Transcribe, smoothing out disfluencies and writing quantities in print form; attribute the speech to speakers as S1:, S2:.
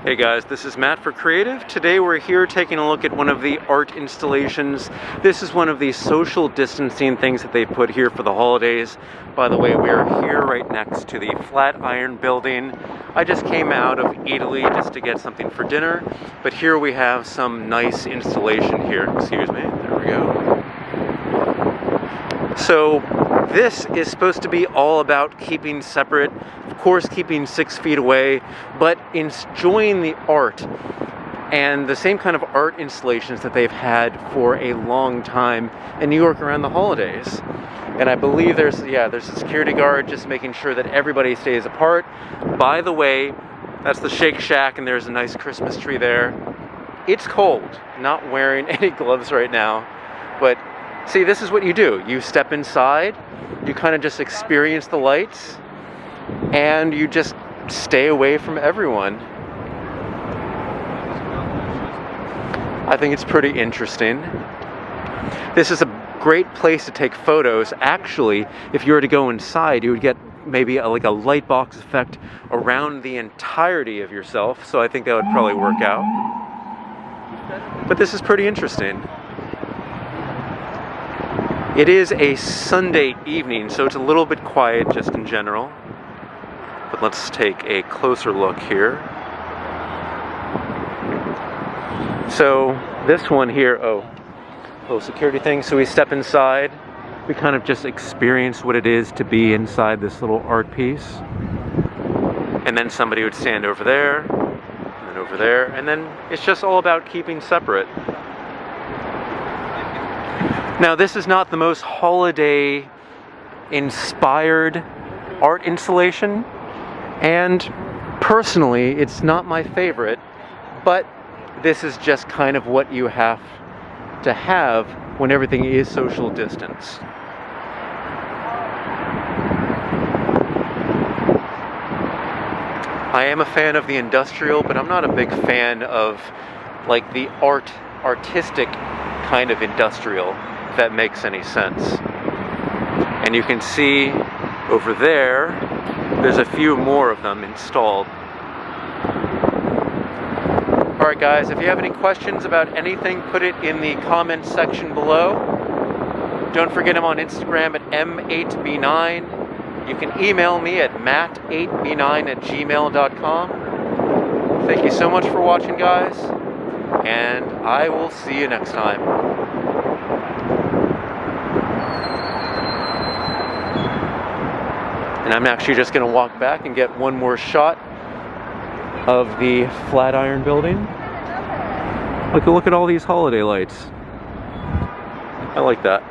S1: Hey guys, this is Matt for Creative. Today we're here taking a look at one of the art installations. This is one of the social distancing things that they put here for the holidays. By the way, we are here right next to the Flatiron building. I just came out of Italy just to get something for dinner, but here we have some nice installation here. Excuse me, there we go. So this is supposed to be all about keeping separate, of course keeping 6 feet away, but enjoying the art and the same kind of art installations that they've had for a long time in New York around the holidays. And I believe there's a security guard just making sure that everybody stays apart. By the way, that's the Shake Shack and there's a nice Christmas tree there. It's cold, not wearing any gloves right now, but see, this is what you do. You step inside, you kind of just experience the lights, and you just stay away from everyone. I think it's pretty interesting. This is a great place to take photos. Actually, if you were to go inside, you would get maybe like a light box effect around the entirety of yourself, so I think that would probably work out. But this is pretty interesting. It is a Sunday evening, so it's a little bit quiet just in general. But let's take a closer look here. So this one here, little security thing. So we step inside, we kind of just experience what it is to be inside this little art piece. And then somebody would stand over there, and then over there, and then it's just all about keeping separate. Now, this is not the most holiday-inspired art installation, and personally, it's not my favorite, but this is just kind of what you have to have when everything is social distance. I am a fan of the industrial, but I'm not a big fan of like the artistic kind of industrial. That makes any sense. And you can see over there's a few more of them installed. Alright guys, if you have any questions about anything, put it in the comments section below. Don't forget I'm on Instagram at m8b9. You can email me at matt8b9@gmail.com. Thank you so much for watching, guys, and I will see you next time. And I'm actually just going to walk back and get one more shot of the Flatiron building. Look at all these holiday lights. I like that.